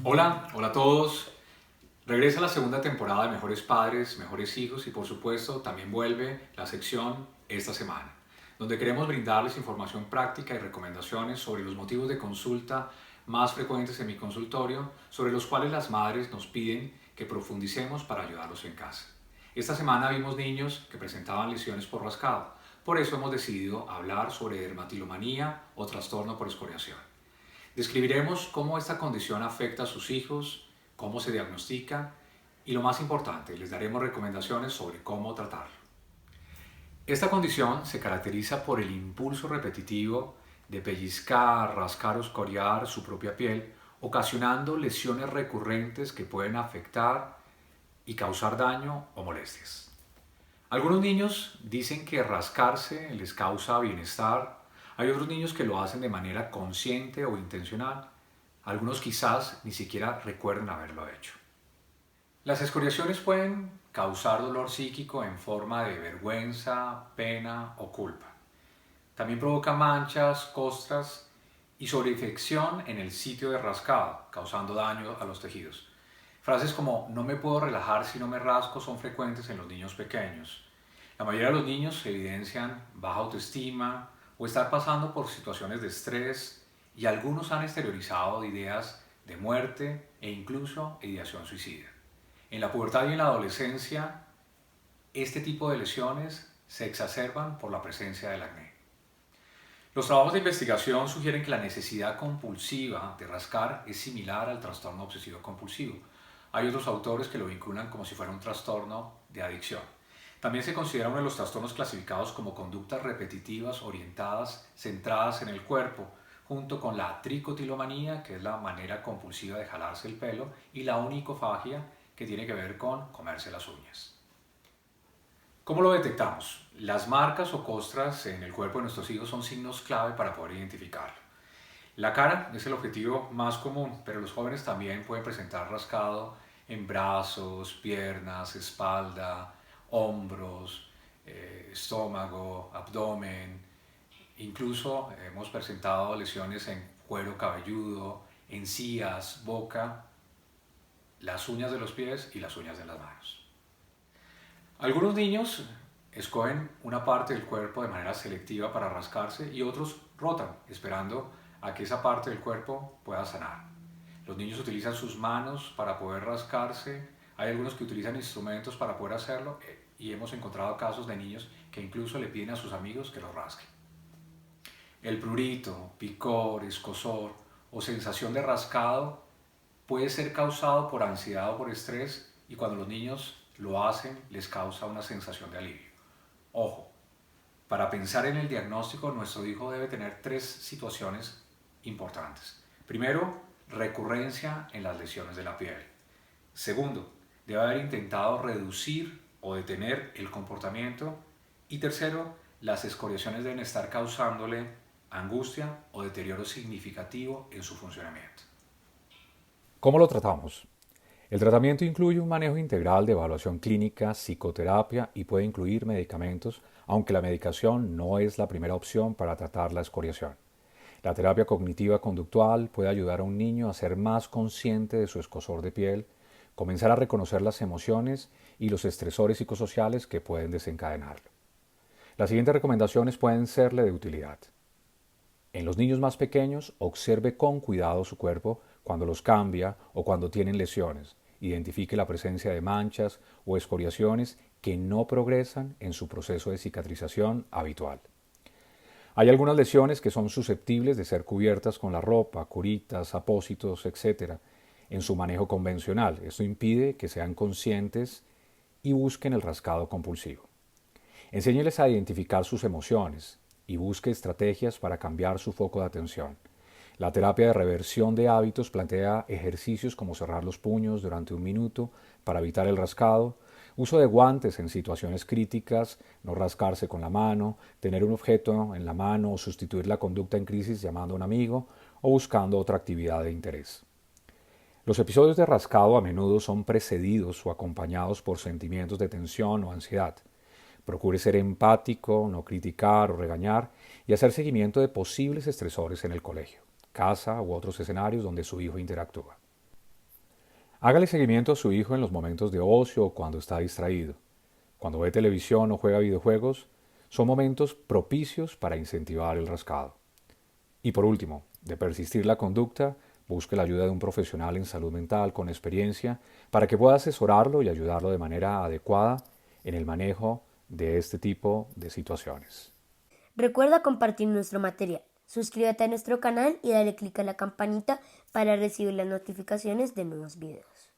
Hola a todos. Regresa la segunda temporada de Mejores Padres, Mejores Hijos y por supuesto también vuelve la sección esta semana, donde queremos brindarles información práctica y recomendaciones sobre los motivos de consulta más frecuentes en mi consultorio, sobre los cuales las madres nos piden que profundicemos para ayudarlos en casa. Esta semana vimos niños que presentaban lesiones por rascado, por eso hemos decidido hablar sobre dermatilomanía o trastorno por escoriación. Describiremos cómo esta condición afecta a sus hijos, cómo se diagnostica y lo más importante, les daremos recomendaciones sobre cómo tratarlo. Esta condición se caracteriza por el impulso repetitivo de pellizcar, rascar o escoriar su propia piel, ocasionando lesiones recurrentes que pueden afectar y causar daño o molestias. Algunos niños dicen que rascarse les causa bienestar, hay otros niños que lo hacen de manera consciente o intencional, algunos quizás ni siquiera recuerden haberlo hecho. Las escoriaciones pueden causar dolor psíquico en forma de vergüenza, pena o culpa. También provoca manchas, costras y sobreinfección en el sitio de rascado, causando daño a los tejidos. Frases como no me puedo relajar si no me rasco son frecuentes en los niños pequeños. La mayoría de los niños evidencian baja autoestima o estar pasando por situaciones de estrés y algunos han exteriorizado ideas de muerte e incluso ideación suicida. En la pubertad y en la adolescencia, este tipo de lesiones se exacerban por la presencia del acné. Los trabajos de investigación sugieren que la necesidad compulsiva de rascar es similar al trastorno obsesivo compulsivo. Hay otros autores que lo vinculan como si fuera un trastorno de adicción. También se considera uno de los trastornos clasificados como conductas repetitivas orientadas, centradas en el cuerpo, junto con la tricotilomanía, que es la manera compulsiva de jalarse el pelo, y la onicofagia, que tiene que ver con comerse las uñas. ¿Cómo lo detectamos? Las marcas o costras en el cuerpo de nuestros hijos son signos clave para poder identificarlo. La cara es el objetivo más común, pero los jóvenes también pueden presentar rascado en brazos, piernas, espalda, hombros, estómago, abdomen. Incluso hemos presentado lesiones en cuero cabelludo, encías, boca, las uñas de los pies y las uñas de las manos. Algunos niños escogen una parte del cuerpo de manera selectiva para rascarse y otros rotan, esperando a que esa parte del cuerpo pueda sanar. Los niños utilizan sus manos para poder rascarse, hay algunos que utilizan instrumentos para poder hacerlo y hemos encontrado casos de niños que incluso le piden a sus amigos que los rasquen. El prurito, picor, escozor o sensación de rascado puede ser causado por ansiedad o por estrés y cuando los niños lo hacen les causa una sensación de alivio. Ojo, para pensar en el diagnóstico nuestro hijo debe tener tres situaciones importantes. Primero, recurrencia en las lesiones de la piel. Segundo, debe haber intentado reducir o detener el comportamiento. Y tercero, las escoriaciones deben estar causándole angustia o deterioro significativo en su funcionamiento. ¿Cómo lo tratamos? El tratamiento incluye un manejo integral de evaluación clínica, psicoterapia y puede incluir medicamentos, aunque la medicación no es la primera opción para tratar la escoriación. La terapia cognitiva conductual puede ayudar a un niño a ser más consciente de su escozor de piel, comenzar a reconocer las emociones y los estresores psicosociales que pueden desencadenarlo. Las siguientes recomendaciones pueden serle de utilidad. En los niños más pequeños, observe con cuidado su cuerpo cuando los cambia o cuando tienen lesiones. Identifique la presencia de manchas o escoriaciones que no progresan en su proceso de cicatrización habitual. Hay algunas lesiones que son susceptibles de ser cubiertas con la ropa, curitas, apósitos, etc. en su manejo convencional. Esto impide que sean conscientes y busquen el rascado compulsivo. Enséñeles a identificar sus emociones y busque estrategias para cambiar su foco de atención. La terapia de reversión de hábitos plantea ejercicios como cerrar los puños durante un minuto para evitar el rascado, uso de guantes en situaciones críticas, no rascarse con la mano, tener un objeto en la mano o sustituir la conducta en crisis llamando a un amigo o buscando otra actividad de interés. Los episodios de rascado a menudo son precedidos o acompañados por sentimientos de tensión o ansiedad. Procure ser empático, no criticar o regañar y hacer seguimiento de posibles estresores en el colegio, casa u otros escenarios donde su hijo interactúa. Hágale seguimiento a su hijo en los momentos de ocio o cuando está distraído. Cuando ve televisión o juega videojuegos, son momentos propicios para incentivar el rascado. Y por último, de persistir la conducta, busque la ayuda de un profesional en salud mental con experiencia para que pueda asesorarlo y ayudarlo de manera adecuada en el manejo de este tipo de situaciones. Recuerda compartir nuestro material. Suscríbete a nuestro canal y dale clic a la campanita para recibir las notificaciones de nuevos videos.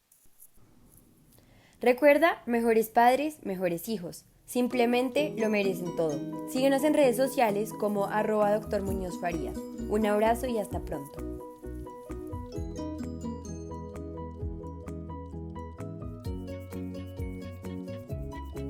Recuerda, mejores padres, mejores hijos. Simplemente lo merecen todo. Síguenos en redes sociales como @Dr. Muñoz Farías. Un abrazo y hasta pronto.